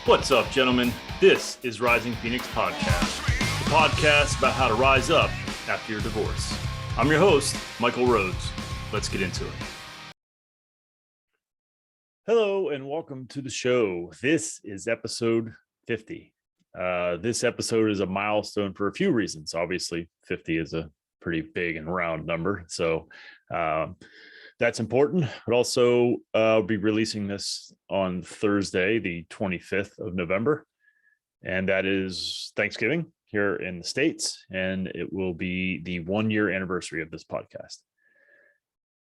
What's up, gentlemen? This is Rising Phoenix Podcast, the podcast about how to rise up after your divorce. I'm your host, Michael Rhodes. Let's get into it. Hello, and welcome to the show. This is episode 50. This episode is a milestone for a few reasons. Obviously, 50 is a pretty big and round number, so that's important. But also, I'll be releasing this on Thursday, the 25th of November, and that is Thanksgiving here in the States, and it will be the 1-year anniversary of this podcast.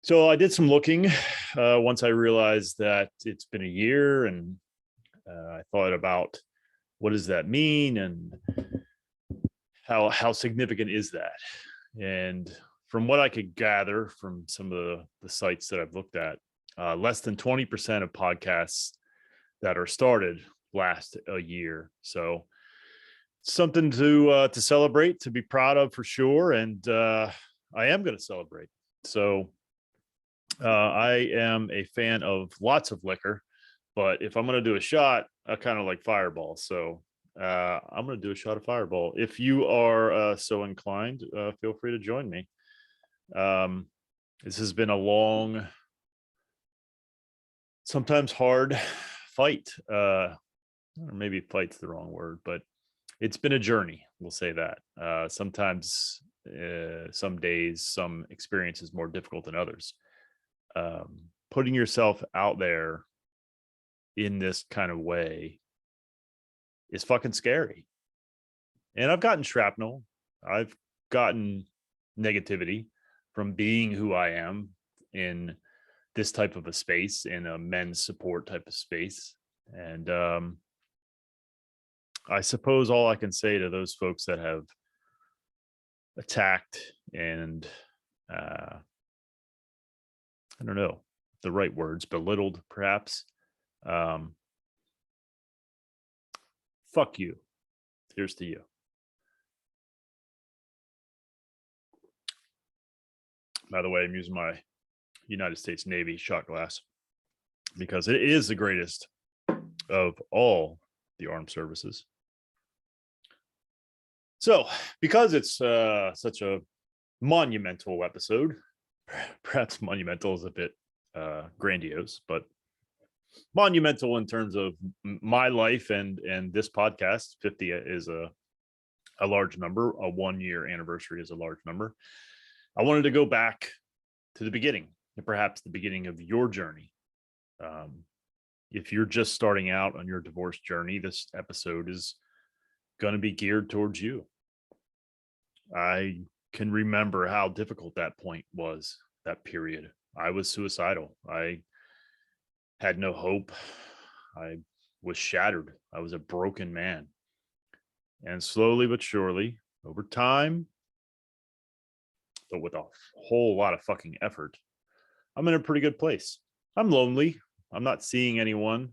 So I did some looking once I realized that it's been a year, and I thought about what does that mean and how significant is that? And from what I could gather from some of the sites that I've looked at, less than 20% of podcasts that are started last a year. So something to celebrate, to be proud of for sure. And I am going to celebrate. So I am a fan of lots of liquor, but if I'm going to do a shot, I kind of like Fireball. So I'm going to do a shot of Fireball. If you are so inclined, feel free to join me. This has been a long, sometimes hard fight. Or maybe fight's the wrong word, but it's been a journey. We'll say that. Sometimes, some days, some experiences more difficult than others. Putting yourself out there in this kind of way is fucking scary. And I've gotten shrapnel. I've gotten negativity from being who I am in this type of a space, in a men's support type of space. And I suppose all I can say to those folks that have attacked and I don't know the right words, belittled perhaps, fuck you. Here's to you. By the way, I'm using my United States Navy shot glass because it is the greatest of all the armed services. So, because it's such a monumental episode, perhaps monumental is a bit grandiose, but monumental in terms of my life and this podcast. 50 is a large number. A 1-year anniversary is a large number. I wanted to go back to the beginning, and perhaps the beginning of your journey. If you're just starting out on your divorce journey, this episode is going to be geared towards you. I can remember how difficult that point was, that period. I was suicidal. I had no hope. I was shattered. I was a broken man. And slowly but surely, over time, but with a whole lot of fucking effort, I'm in a pretty good place. I'm lonely. I'm not seeing anyone.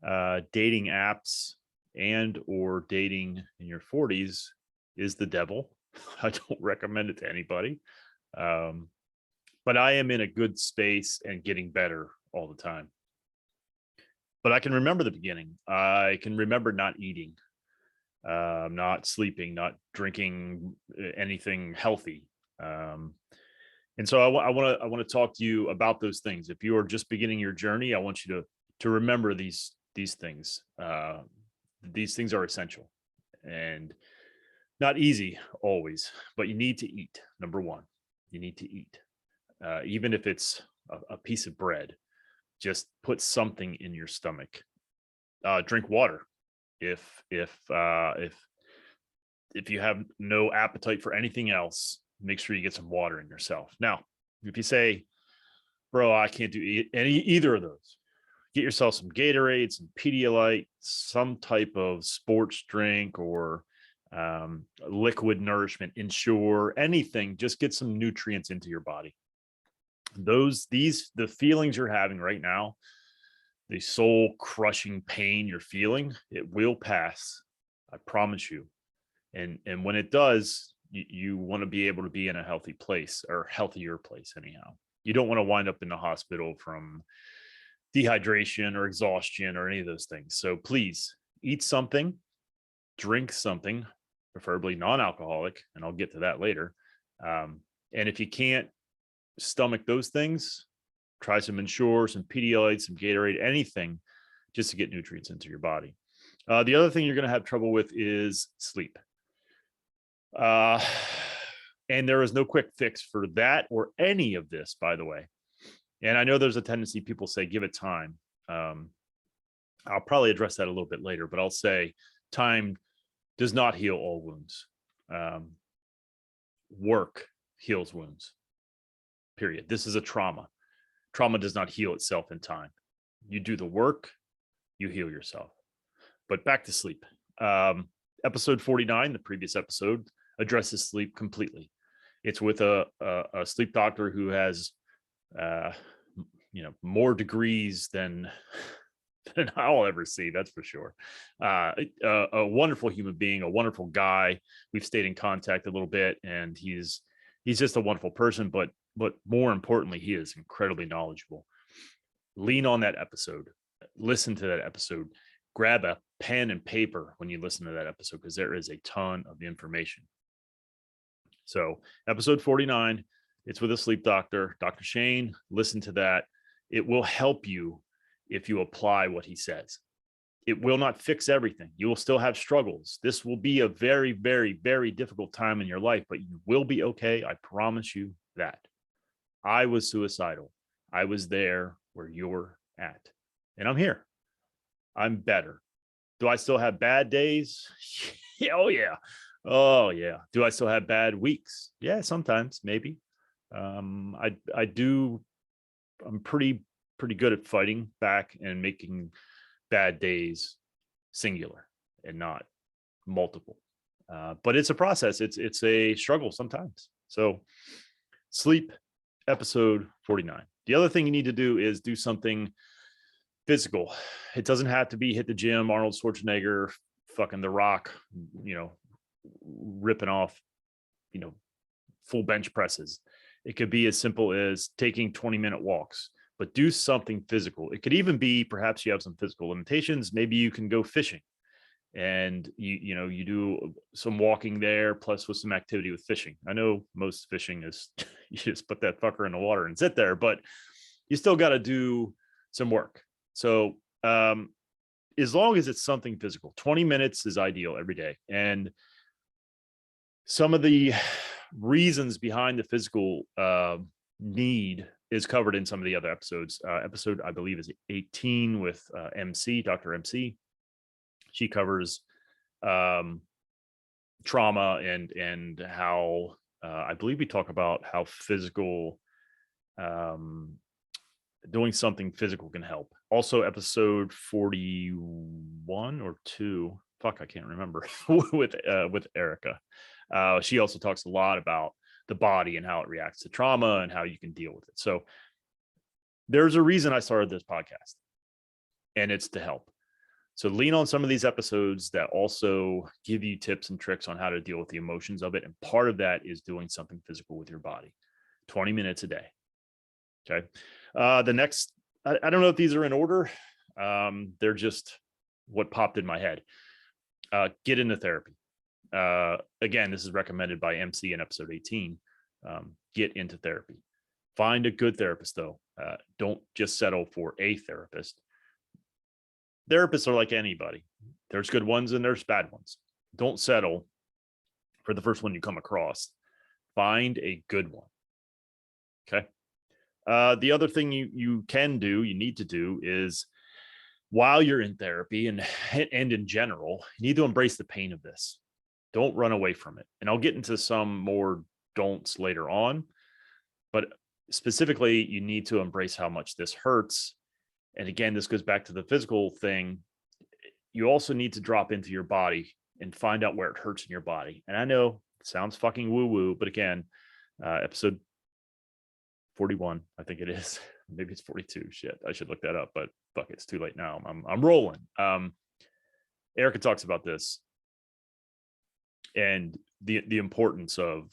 Dating apps and or dating in your 40s is the devil. I don't recommend it to anybody. But I am in a good space and getting better all the time. But I can remember the beginning. I can remember not eating, not sleeping, not drinking anything healthy. And so I want to talk to you about those things. If you are just beginning your journey, I want you to remember these things. These things are essential and not easy always, but you need to eat. Number one, you need to eat. Even if it's a piece of bread, just put something in your stomach. Drink water. If you have no appetite for anything else, make sure you get some water in yourself. Now, if you say, bro, I can't do either of those, get yourself some Gatorade, some Pedialyte, some type of sports drink or liquid nourishment, Ensure, anything. Just get some nutrients into your body. The feelings you're having right now, the soul crushing pain you're feeling, it will pass. I promise you. And when it does, you want to be able to be in a healthy place, or healthier place anyhow. You don't want to wind up in the hospital from dehydration or exhaustion or any of those things. So please eat something, drink something, preferably non-alcoholic, and I'll get to that later. And if you can't stomach those things, try some Ensure, some Pedialyte, some Gatorade, anything just to get nutrients into your body. The other thing you're going to have trouble with is sleep. And there is no quick fix for that or any of this, by the way. And I know there's a tendency people say, give it time. I'll probably address that a little bit later, but I'll say time does not heal all wounds. Work heals wounds, period. This is a trauma. Trauma does not heal itself in time. You do the work, you heal yourself. But back to sleep. Episode 49, the previous episode, addresses sleep completely. It's with a sleep doctor who has more degrees than I'll ever see, that's for sure. A wonderful human being, a wonderful guy. We've stayed in contact a little bit, and he's just a wonderful person, but more importantly, he is incredibly knowledgeable. Lean on that episode. Listen to that episode. Grab a pen and paper when you listen to that episode, because there is a ton of information. So episode 49, it's with a sleep doctor, Dr. Shane. Listen to that. It will help you if you apply what he says. It will not fix everything. You will still have struggles. This will be a very, very, very difficult time in your life, but you will be okay. I promise you that. I was suicidal. I was there where you're at, and I'm here. I'm better. Do I still have bad days? Oh yeah. Oh yeah. Do I still have bad weeks? Yeah, sometimes, maybe. I do. I'm pretty good at fighting back and making bad days singular and not multiple. But it's a process. It's a struggle sometimes. So sleep, episode 49. The other thing you need to do is do something physical. It doesn't have to be hit the gym, Arnold Schwarzenegger, fucking The Rock, ripping off, full bench presses. It could be as simple as taking 20-minute walks, but do something physical. It could even be, perhaps you have some physical limitations. Maybe you can go fishing, and you do some walking there, plus with some activity with fishing. I know most fishing is you just put that fucker in the water and sit there, but you still got to do some work. So as long as it's something physical, 20 minutes is ideal every day. And some of the reasons behind the physical need is covered in some of the other episodes. Episode, I believe, is 18 with MC, Dr. MC. She covers trauma and how I believe we talk about how physical, doing something physical can help. Also, episode 41 or 2, fuck, I can't remember, with Erica. She also talks a lot about the body and how it reacts to trauma and how you can deal with it. So there's a reason I started this podcast, and it's to help. So lean on some of these episodes that also give you tips and tricks on how to deal with the emotions of it. And part of that is doing something physical with your body, 20 minutes a day. Okay. The next, I don't know if these are in order. They're just what popped in my head. Get into therapy. Again, this is recommended by MC in episode 18. Get into therapy. Find a good therapist, though. Don't just settle for a therapist. Therapists are like anybody. There's good ones and there's bad ones. Don't settle for the first one you come across. Find a good one. Okay. The other thing you need to do is, while you're in therapy and in general, you need to embrace the pain of this. Don't run away from it. And I'll get into some more don'ts later on, but specifically, you need to embrace how much this hurts. And again, this goes back to the physical thing. You also need to drop into your body and find out where it hurts in your body. And I know it sounds fucking woo-woo, but again, episode 41, I think it is. Maybe it's 42. Shit, I should look that up, but fuck, it's too late now. I'm rolling. Erica talks about this and the importance of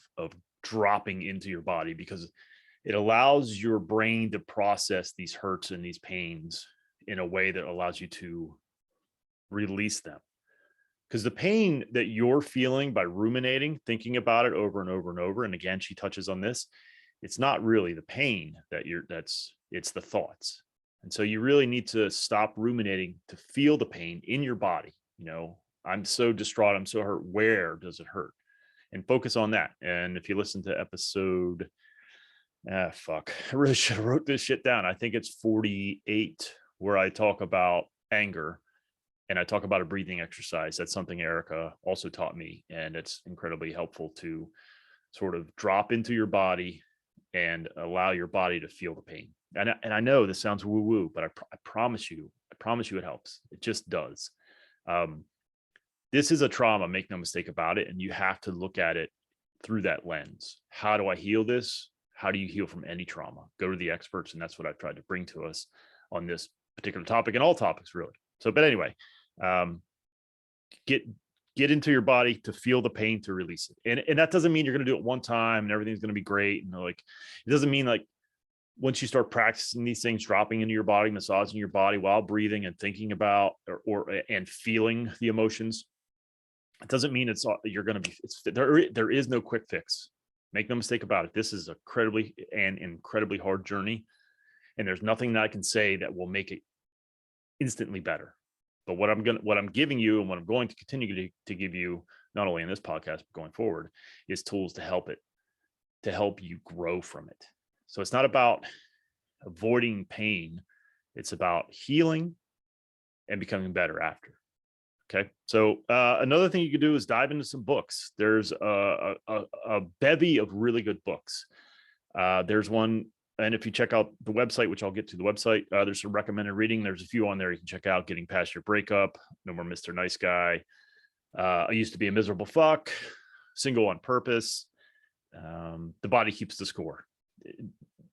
dropping into your body, because it allows your brain to process these hurts and these pains in a way that allows you to release them. Because the pain that you're feeling by ruminating, thinking about it over and over and over, and again, she touches on this, it's not really the pain it's the thoughts. And so you really need to stop ruminating to feel the pain in your body. I'm so distraught, I'm so hurt. Where does it hurt? And focus on that. And if you listen to episode, I really should have wrote this shit down. I think it's 48, where I talk about anger. And I talk about a breathing exercise. That's something Erica also taught me. And it's incredibly helpful to sort of drop into your body and allow your body to feel the pain. And I know this sounds woo-woo, but I promise you it helps. It just does. This is a trauma, make no mistake about it. And you have to look at it through that lens. How do I heal this? How do you heal from any trauma? Go to the experts. And that's what I've tried to bring to us on this particular topic, and all topics really. So, but anyway, get into your body to feel the pain, to release it. And that doesn't mean you're going to do it one time and everything's going to be great. And it doesn't mean like once you start practicing these things, dropping into your body, massaging your body while breathing and thinking about and feeling the emotions. It doesn't mean you're going to be, there is no quick fix. Make no mistake about it. This is incredibly hard journey. And there's nothing that I can say that will make it instantly better. But what I'm giving you, and what I'm going to continue to give you, not only in this podcast but going forward, is tools to help you grow from it. So it's not about avoiding pain. It's about healing and becoming better after. Okay. So another thing you could do is dive into some books. There's a bevy of really good books. There's one. And if you check out the website, which I'll get to the website, there's some recommended reading. There's a few on there you can check out. Getting Past Your Breakup, No More Mr. Nice Guy, I Used to Be a Miserable Fuck, Single on Purpose, The Body Keeps the Score.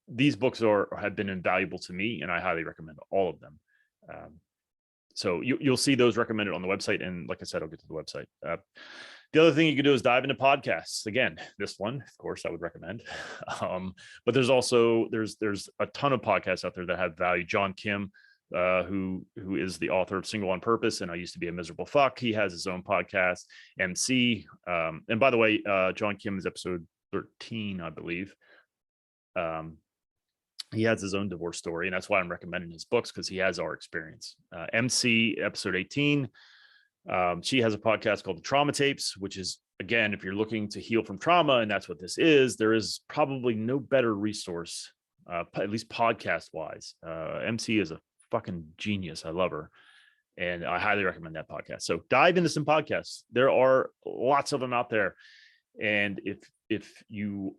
These books have been invaluable to me, and I highly recommend all of them. So you'll see those recommended on the website. And like I said, I'll get to the website. The other thing you can do is dive into podcasts. Again, this one, of course, I would recommend. But there's a ton of podcasts out there that have value. John Kim, who is the author of Single on Purpose and I Used to Be a Miserable Fuck, he has his own podcast. MC, and by the way, John Kim is episode 13, I believe. He has his own divorce story, and that's why I'm recommending his books, because he has our experience. MC, episode 18. She has a podcast called The Trauma Tapes, which is, again, if you're looking to heal from trauma, and that's what this is, there is probably no better resource, at least podcast wise. MC is a fucking genius. I love her. And I highly recommend that podcast. So dive into some podcasts. There are lots of them out there. And if you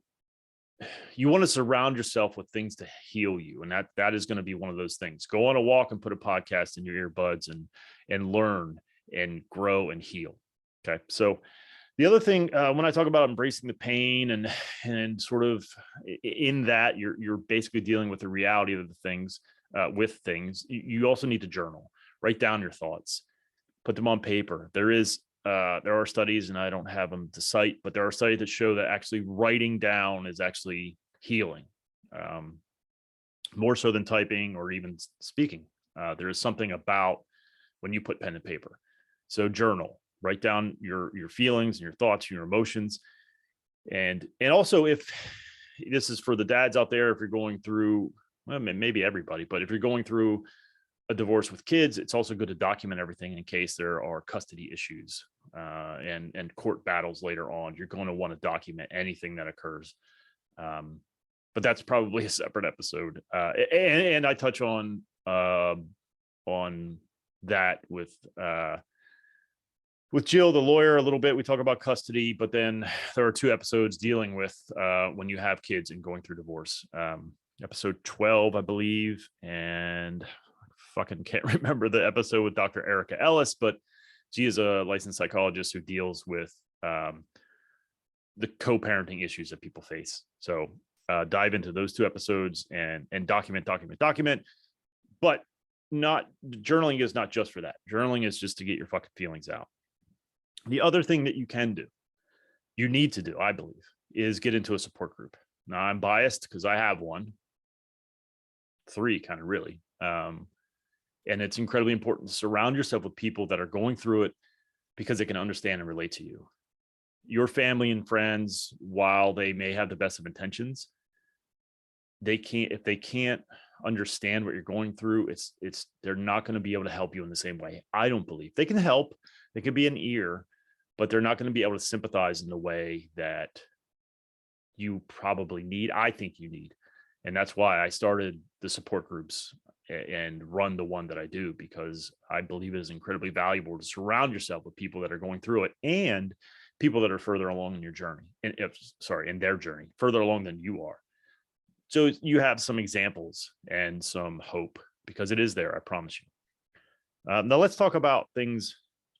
want to surround yourself with things to heal you, and that is going to be one of those things. Go on a walk and put a podcast in your earbuds and learn and grow and heal. Okay. So the other thing, when I talk about embracing the pain and sort of in that you're basically dealing with the reality of the things, with things, you also need to journal, write down your thoughts, put them on paper. There are studies, and I don't have them to cite, but there are studies that show that actually writing down is actually healing, more so than typing or even speaking. There is something about when you put pen and paper. So journal, write down your feelings and your thoughts, your emotions. And also, if this is for the dads out there, if you're going through, well, maybe everybody, but if you're going through a divorce with kids, it's also good to document everything in case there are custody issues and court battles later on. You're going to want to document anything that occurs. But that's probably a separate episode. And I touch on that with Jill, the lawyer, a little bit. We talk about custody, but then there are 2 episodes dealing with when you have kids and going through divorce. Episode 12, I believe, and fucking can't remember the episode with Dr. Erica Ellis, but she is a licensed psychologist who deals with the co-parenting issues that people face. So dive into those 2 episodes and document. But journaling is not just for that. Journaling is just to get your fucking feelings out. The other thing that you need to do, I believe, is get into a support group. Now, I'm biased because I have one. 3, kind of really. And it's incredibly important to surround yourself with people that are going through it because they can understand and relate to you. Your family and friends, while they may have the best of intentions, if they can't understand what you're going through, they're not going to be able to help you in the same way. I don't believe they can help. They can be an ear, but they're not going to be able to sympathize in the way that you probably need. I think you need. And that's why I started the support groups and run the one that I do, because I believe it is incredibly valuable to surround yourself with people that are going through it and people that are further along in your journey, in their journey, further along than you are. So you have some examples and some hope, because it is there, I promise you. Now let's talk about things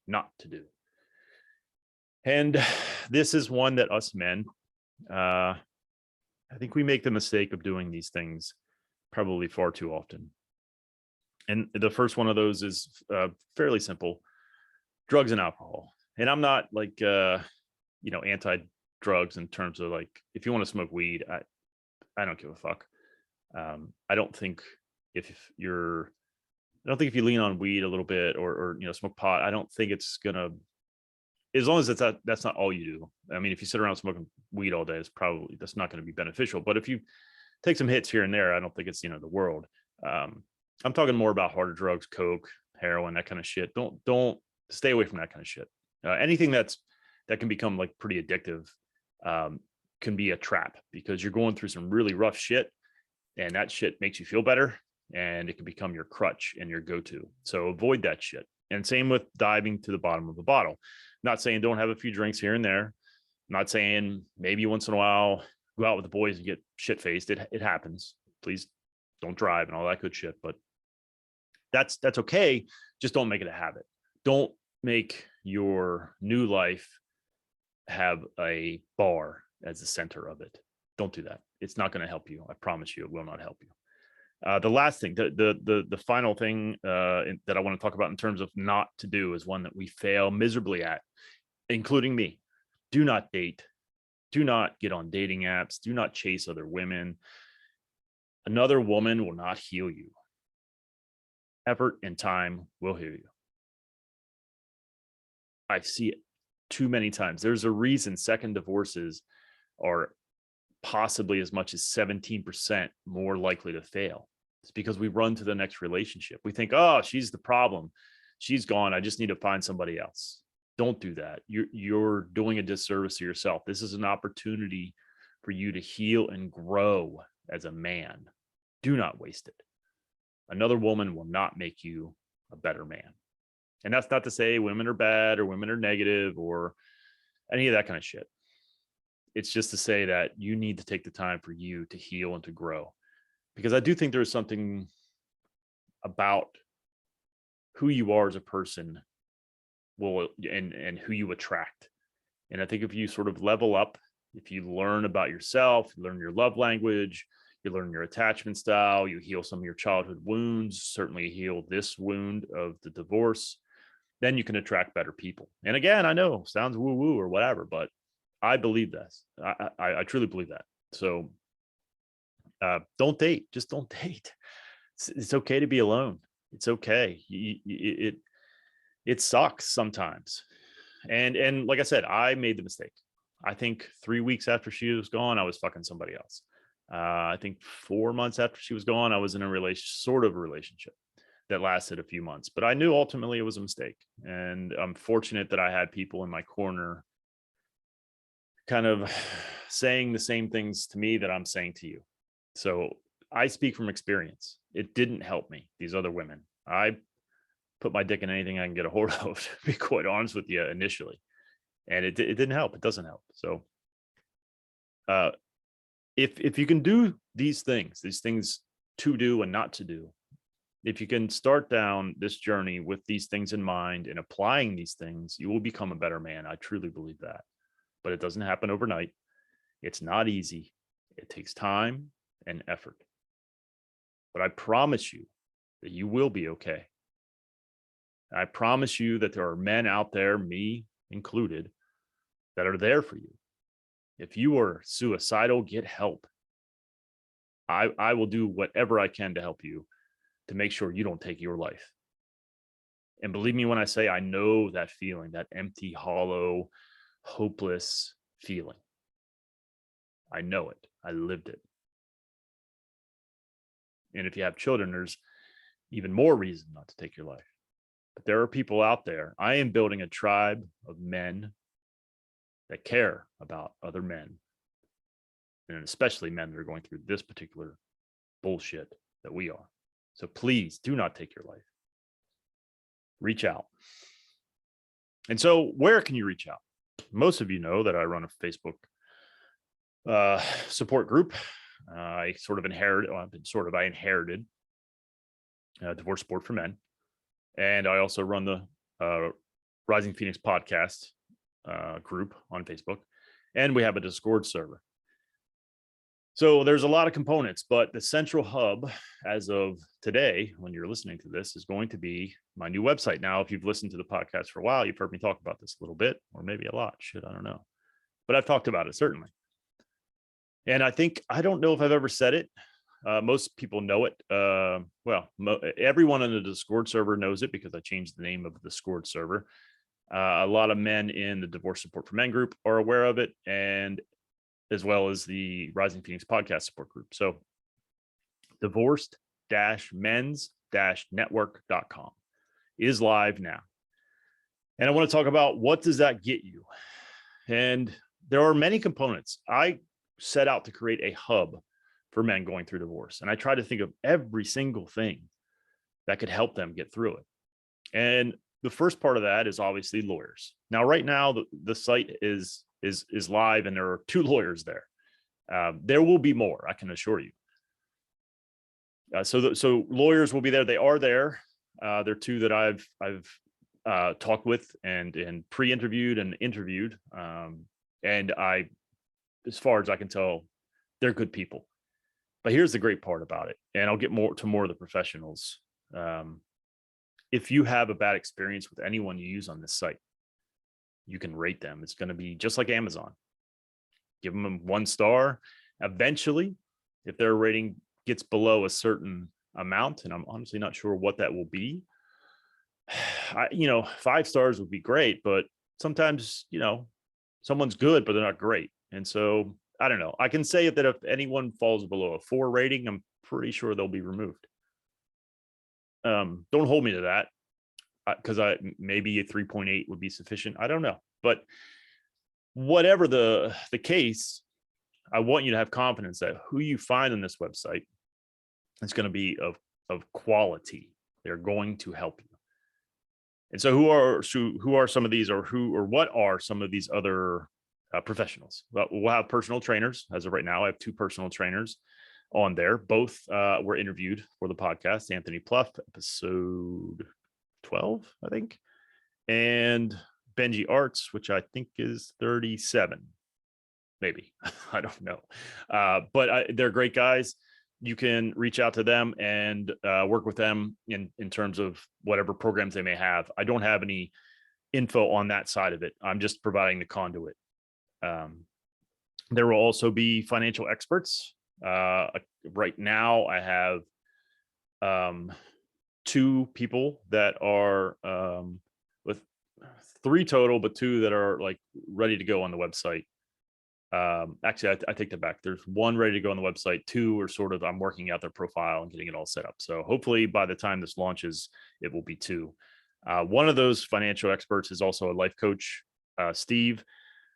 not to do. And this is one that us men, I think we make the mistake of doing these things probably far too often. And the first one of those is fairly simple: drugs and alcohol. And I'm not like, anti-drugs in terms of like, if you want to smoke weed, I don't give a fuck. I don't think if you lean on weed a little bit or smoke pot, I don't think it's gonna, as long as that's not all you do. I mean, if you sit around smoking weed all day, that's not going to be beneficial. But if you take some hits here and there, I don't think it's the world. I'm talking more about harder drugs, coke, heroin, that kind of shit. Don't stay away from that kind of shit. Anything that can become like pretty addictive can be a trap, because you're going through some really rough shit, and that shit makes you feel better, and it can become your crutch and your go-to. So avoid that shit. And same with diving to the bottom of the bottle. Not saying don't have a few drinks here and there. Not saying maybe once in a while go out with the boys and get shit-faced. It happens. Please don't drive and all that good shit. But that's okay. Just don't make it a habit. Don't make your new life have a bar as the center of it. Don't do that. It's not going to help you. I promise you, it will not help you. The last thing, the final thing that I want to talk about in terms of not to do, is one that we fail miserably at, including me. Do not date. Do not get on dating apps. Do not chase other women. Another woman will not heal you. Effort and time will heal you. I see it too many times. There's a reason second divorces are possibly as much as 17% more likely to fail. It's because we run to the next relationship. We think, oh, she's the problem. She's gone. I just need to find somebody else. Don't do that. You're doing a disservice to yourself. This is an opportunity for you to heal and grow as a man. Do not waste it. Another woman will not make you a better man. And that's not to say women are bad or women are negative or any of that kind of shit. It's just to say that you need to take the time for you to heal and to grow. Because I do think there's something about who you are as a person and who you attract. And I think if you sort of level up, if you learn about yourself, you learn your love language, you learn your attachment style, you heal some of your childhood wounds, certainly heal this wound of the divorce, then you can attract better people. And again, I know sounds woo-woo or whatever, but I believe this. I truly believe that. So don't date. Just don't date. It's okay to be alone. It's okay. It sucks sometimes. And like I said, I made the mistake. I think 3 weeks after she was gone, I was fucking somebody else. I think 4 months after she was gone, I was in a relationship that lasted a few months. But I knew ultimately it was a mistake. And I'm fortunate that I had people in my corner kind of saying the same things to me that I'm saying to you. So I speak from experience. It didn't help me, these other women. I put my dick in anything I can get a hold of, to be quite honest with you, initially. And it didn't help. It doesn't help. So if you can do these things to do and not to do, if you can start down this journey with these things in mind and applying these things, you will become a better man. I truly believe that. But it doesn't happen overnight. It's not easy. It takes time and effort. But I promise you that you will be okay. I promise you that there are men out there, me included, that are there for you. If you are suicidal, get help. I will do whatever I can to help you to make sure you don't take your life. And believe me when I say I know that feeling, that empty, hollow, hopeless feeling. I know it. I lived it. And if you have children, there's even more reason not to take your life. But there are people out there. I am building a tribe of men that care about other men, and especially men that are going through this particular bullshit that we are. So please do not take your life. Reach out. And so where can you reach out? Most of you know that I run a Facebook support group. I inherited Divorce Support for Men. And I also run the Rising Phoenix podcast group on Facebook. And we have a Discord server. So there's a lot of components, but the central hub as of today, when you're listening to this, is going to be my new website. Now, if you've listened to the podcast for a while, you've heard me talk about this a little bit, or maybe a lot. Shit, I don't know. But I've talked about it, certainly. And I don't know if I've ever said it. Most people know it. Everyone on the Discord server knows it because I changed the name of the Discord server. A lot of men in the Divorce Support for Men group are aware of it, and as well as the Rising Phoenix podcast support group. So divorced-mens-network.com is live now. And I want to talk about, what does that get you? And there are many components. I set out to create a hub for men going through divorce. And I try to think of every single thing that could help them get through it. And the first part of that is obviously lawyers. Now, right now, the site is live, and there are 2 lawyers there. There will be more, I can assure you. So lawyers will be there. They are there. They're 2 that I've talked with and pre-interviewed and interviewed. And as far as I can tell, they're good people. But here's the great part about it, and I'll get more of the professionals. If you have a bad experience with anyone you use on this site, you can rate them. It's going to be just like Amazon. Give them 1 star. Eventually, if their rating gets below a certain amount, and I'm honestly not sure what that will be, 5 stars would be great, but sometimes, someone's good, but they're not great. And so I don't know. I can say that if anyone falls below a 4 rating, I'm pretty sure they'll be removed. Don't hold me to that, because maybe a 3.8 would be sufficient. I don't know. But whatever the case, I want you to have confidence that who you find on this website is going to be of quality. They're going to help you. And so who are some of these, or what are some of these other professionals? Well, we'll have personal trainers. As of right now, I have 2 personal trainers on there. Both were interviewed for the podcast. Anthony Pluff, episode 12, I think, and Benji Arts, which I think is 37, maybe. I don't know. But they're great guys. You can reach out to them and work with them in terms of whatever programs they may have. I don't have any info on that side of it. I'm just providing the conduit. There will also be financial experts. Right now, I have 2 people that are with 3 total, but 2 that are like ready to go on the website. Actually, I take that back. There's 1 ready to go on the website. 2 are sort of, I'm working out their profile and getting it all set up. So hopefully by the time this launches, it will be 2. One of those financial experts is also a life coach, Steve.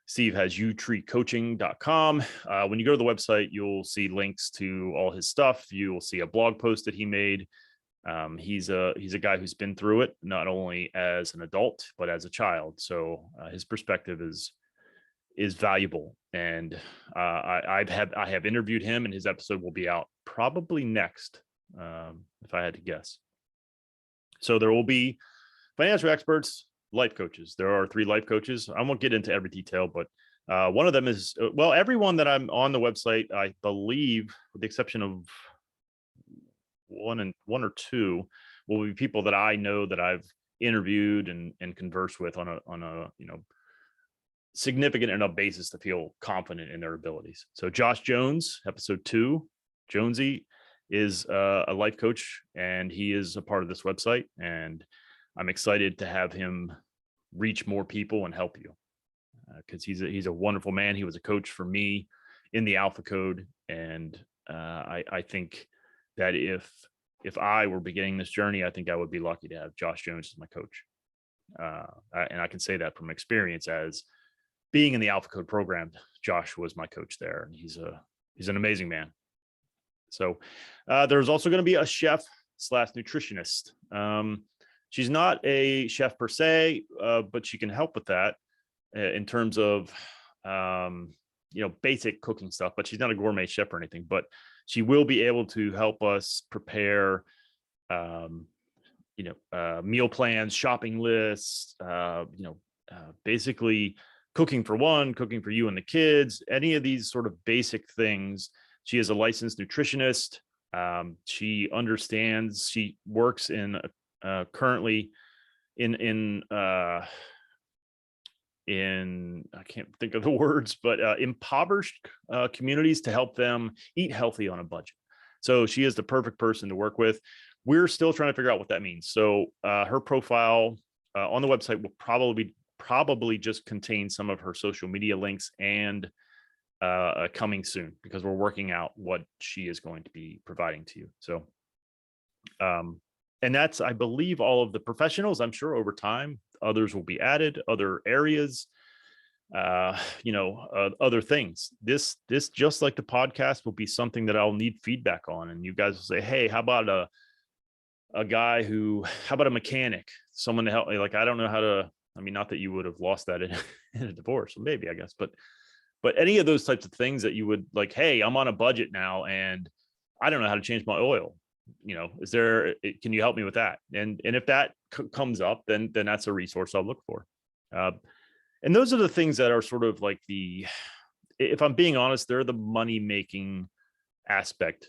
Steve has utreecoaching.com. When you go to the website, you'll see links to all his stuff. You will see a blog post that he made. He's a guy who's been through it, not only as an adult, but as a child. So his perspective is valuable. And I have interviewed him, and his episode will be out probably next, if I had to guess. So there will be financial experts, life coaches. There are 3 life coaches. I won't get into every detail, but one of them is, everyone that I'm on the website, I believe, with the exception of one or 2, will be people that I know that I've interviewed and conversed with on a significant enough basis to feel confident in their abilities. So Josh Jones, episode 2, Jonesy, is a life coach, and he is a part of this website, and I'm excited to have him reach more people and help you, because he's a wonderful man. He was a coach for me in the Alpha Code, and I think that if I were beginning this journey, I think I would be lucky to have Josh Jones as my coach. And I can say that from experience, as being in the Alpha Code program. Josh was my coach there, and he's an amazing man. So there's also going to be a chef / nutritionist. She's not a chef per se, but she can help with that in terms of basic cooking stuff. But she's not a gourmet chef or anything. But she will be able to help us prepare meal plans, shopping lists, basically cooking for one, cooking for you and the kids, any of these sort of basic things. She is a licensed nutritionist. She understands, she works in currently in I can't think of the words, but impoverished communities, to help them eat healthy on a budget. So she is the perfect person to work with. We're still trying to figure out what that means. So her profile on the website will probably just contain some of her social media links, and coming soon, because we're working out what she is going to be providing to you. So and that's, I believe, all of the professionals. I'm sure over time others will be added, other areas, other things. This just like the podcast will be something that I'll need feedback on, and you guys will say, hey, how about a mechanic, someone to help me? Like, I don't know how to, not that you would have lost that in a divorce, maybe, I guess, but any of those types of things that you would like, hey, I'm on a budget now and I don't know how to change my oil. Can you help me with that? And if that comes up, then that's a resource I'll look for. And those are the things that are sort of like if I'm being honest, they're the money-making aspect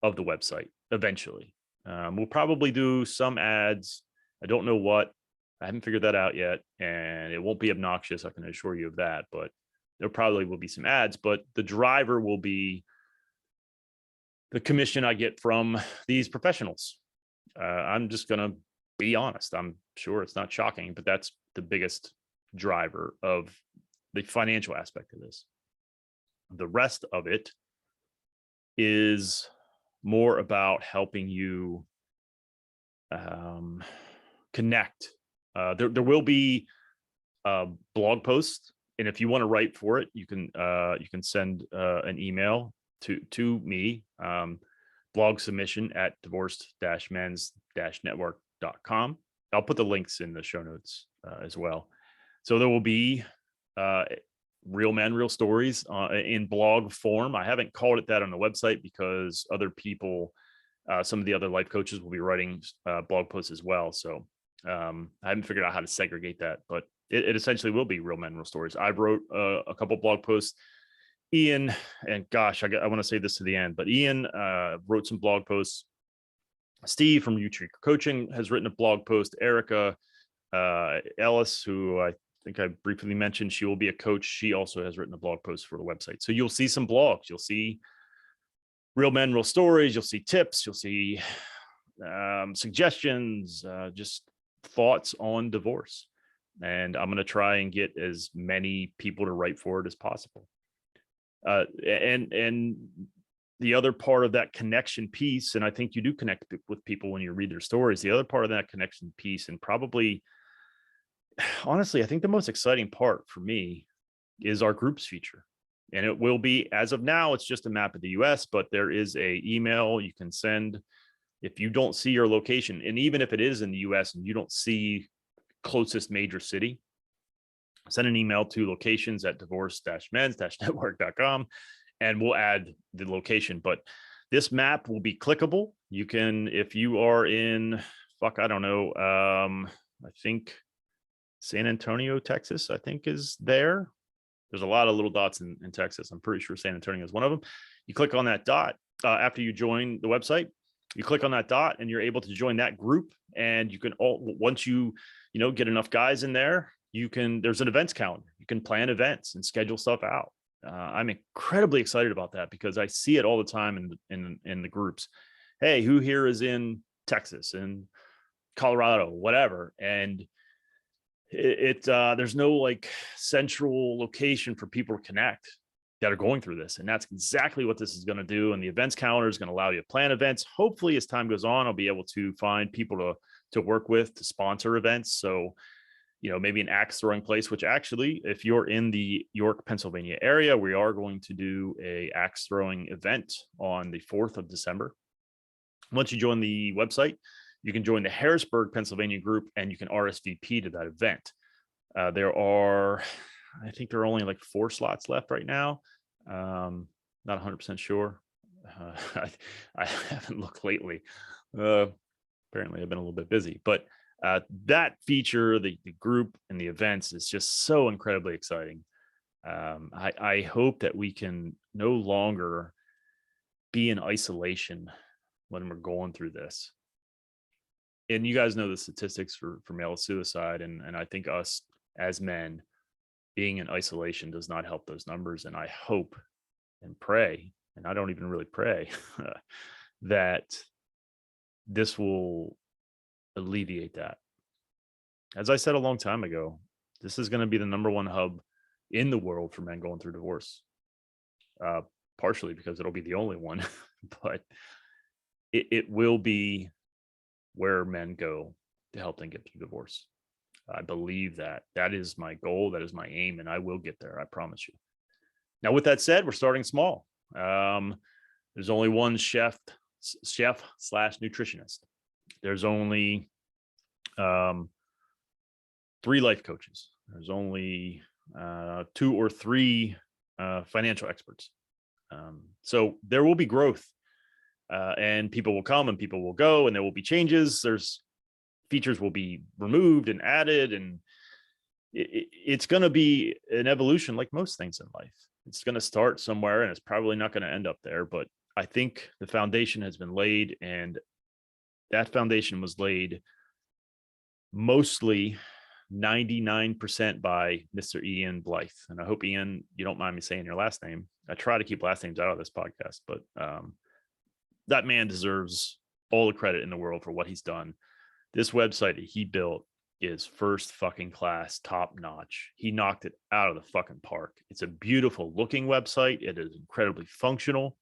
of the website eventually. We'll probably do some ads. I don't know what. I haven't figured that out yet, and it won't be obnoxious, I can assure you of that, but there probably will be some ads, but the driver will be the commission I get from these professionals. I'm just going to be honest. I'm sure it's not shocking, but that's the biggest driver of the financial aspect of this. The rest of it is more about helping you connect. There will be blog posts, and if you want to write for it, you can send an email to me, blog submission at divorced-mens-network.com. I'll put the links in the show notes as well. So there will be real men, real stories in blog form. I haven't called it that on the website because other people, some of the other life coaches, will be writing blog posts as well. So I haven't figured out how to segregate that, but it essentially will be real men, real stories. I wrote a couple blog posts. Ian, and gosh, I want to say this to the end, but Ian wrote some blog posts. Steve from U-Tree Coaching has written a blog post. Erica Ellis, who I think I briefly mentioned, she will be a coach. She also has written a blog post for the website. So you'll see some blogs. You'll see real men, real stories. You'll see tips. You'll see suggestions, just thoughts on divorce. And I'm going to try and get as many people to write for it as possible. And the other part of that connection piece, and I think you do connect with people when you read their stories, the other part of that connection piece, and probably, honestly, I think the most exciting part for me is our groups feature. And it will be, as of now, it's just a map of the US, but there is a email you can send if you don't see your location. And even if it is in the US and you don't see closest major city, send an email to locations@divorced-mens-network.com, and we'll add the location. But this map will be clickable. You can, if you are in, I think San Antonio, Texas, I think is there. There's a lot of little dots in Texas. I'm pretty sure San Antonio is one of them. You click on that dot after you join the website. You click on that dot and you're able to join that group. And you can once you get enough guys in there, there's an events calendar. You can plan events and schedule stuff out. I'm incredibly excited about that because I see it all the time in the groups. hey, who here is in Texas and Colorado, whatever. And there's no like central location for people to connect that are going through this. And that's exactly what this is going to do. And the events calendar is going to allow you to plan events. Hopefully, as time goes on, I'll be able to find people to work with to sponsor events. So, maybe an axe throwing place, which actually, if you're in the York, Pennsylvania area, we are going to do a axe throwing event on the 4th of December. Once you join the website, you can join the Harrisburg, Pennsylvania group, and you can RSVP to that event. I think there are only like 4 slots left right now. Not 100% sure. I haven't looked lately. Apparently, I've been a little bit busy, but that feature, the group and the events, is just so incredibly exciting. I hope that we can no longer be in isolation when we're going through this. And you guys know the statistics for male suicide, and I think us as men being in isolation does not help those numbers. And I hope and pray, and I don't even really pray, that this will alleviate that. As I said a long time ago, this is going to be the number one hub in the world for men going through divorce. Partially because it'll be the only one, but it will be where men go to help them get through divorce. I believe that is my goal. That is my aim, and I will get there. I promise you. Now, with that said, we're starting small. There's only one chef / nutritionist. There's only 3 life coaches. There's only 2 or 3 financial experts. So there will be growth, and people will come and people will go, and there will be changes. There's features will be removed and added, and it's going to be an evolution like most things in life. It's going to start somewhere, and it's probably not going to end up there. But I think the foundation has been laid, and that foundation was laid mostly 99% by Mr. Ian Blythe. And I hope, Ian, you don't mind me saying your last name. I try to keep last names out of this podcast, but that man deserves all the credit in the world for what he's done. This website that he built is first fucking class, top notch. He knocked it out of the fucking park. It's a beautiful looking website. It is incredibly functional.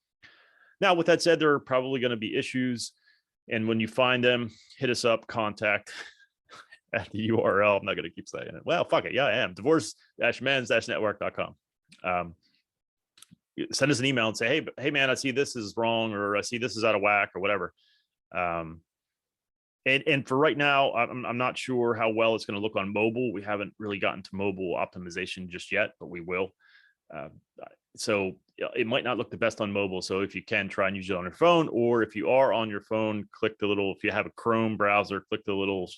Now, with that said, there are probably going to be issues. And when you find them, hit us up, contact at the URL. I'm not going to keep saying it. Well, fuck it. Yeah, I am. divorce-mens-network.com. Send us an email and say, hey, man, I see this is wrong, or I see this is out of whack, or whatever. And for right now, I'm not sure how well it's going to look on mobile. We haven't really gotten to mobile optimization just yet, but we will. So it might not look the best on mobile. So if you can, try and use it on your phone, or if you are on your phone, click the little, if you have a Chrome browser, click the little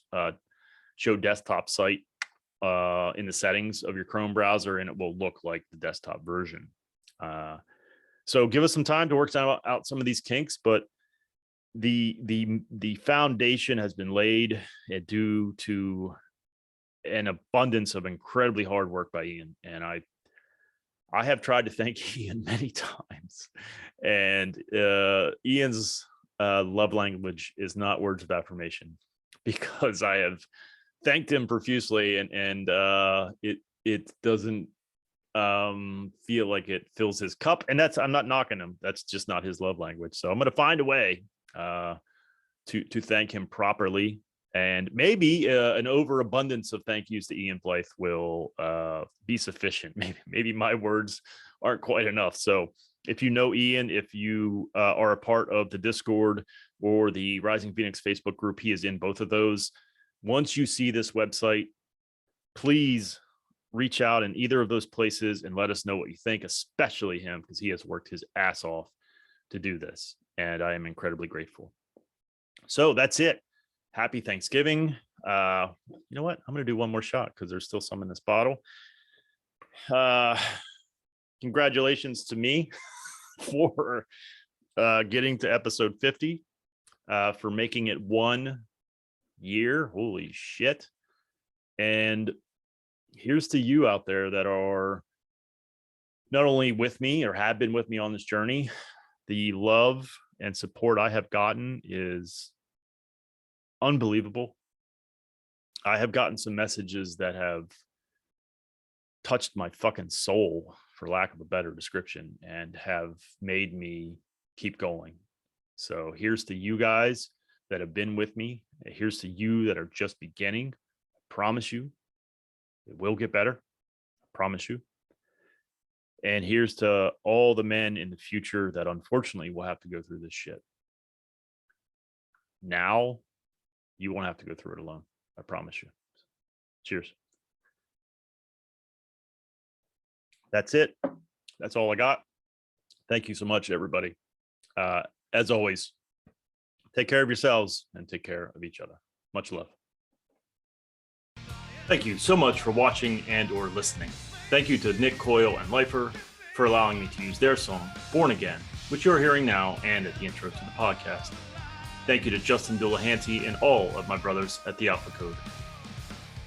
show desktop site in the settings of your Chrome browser, and it will look like the desktop version. So give us some time to work out some of these kinks, but the foundation has been laid due to an abundance of incredibly hard work by Ian. And I have tried to thank Ian many times, and Ian's love language is not words of affirmation, because I have thanked him profusely, and it doesn't feel like it fills his cup. And I'm not knocking him. That's just not his love language. So I'm going to find a way to thank him properly, and maybe an overabundance of thank yous to Ian Blythe will be sufficient. Maybe my words aren't quite enough. So if you know Ian, if you are a part of the Discord or the Rising Phoenix Facebook group, he is in both of those. Once you see this website, please reach out in either of those places and let us know what you think, especially him, because he has worked his ass off to do this, and I am incredibly grateful. So that's it. Happy Thanksgiving. You know what? I'm going to do one more shot because there's still some in this bottle. Congratulations to me for getting to episode 50, for making it 1 year. Holy shit. And here's to you out there that are not only with me or have been with me on this journey. The love and support I have gotten is unbelievable. I have gotten some messages that have touched my fucking soul, for lack of a better description, and have made me keep going. So here's to you guys that have been with me. Here's to you that are just beginning. I promise you, it will get better. I promise you. And here's to all the men in the future that unfortunately will have to go through this shit. Now, you won't have to go through it alone. I promise you. Cheers. That's it. That's all I got. Thank you so much, everybody. As always, take care of yourselves and take care of each other. Much love. Thank you so much for watching and or listening. Thank you to Nick Coyle and Lifer for allowing me to use their song, Born Again, which you're hearing now and at the intro to the podcast. Thank you to Justin Dulahanty and all of my brothers at the Alpha Code.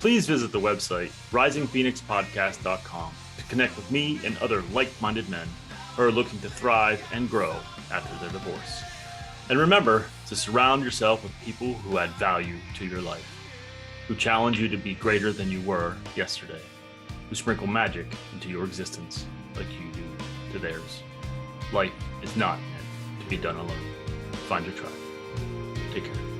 Please visit the website, risingphoenixpodcast.com, to connect with me and other like-minded men who are looking to thrive and grow after their divorce. And remember to surround yourself with people who add value to your life, who challenge you to be greater than you were yesterday, who sprinkle magic into your existence like you do to theirs. Life is not meant to be done alone. Find your tribe. Take care.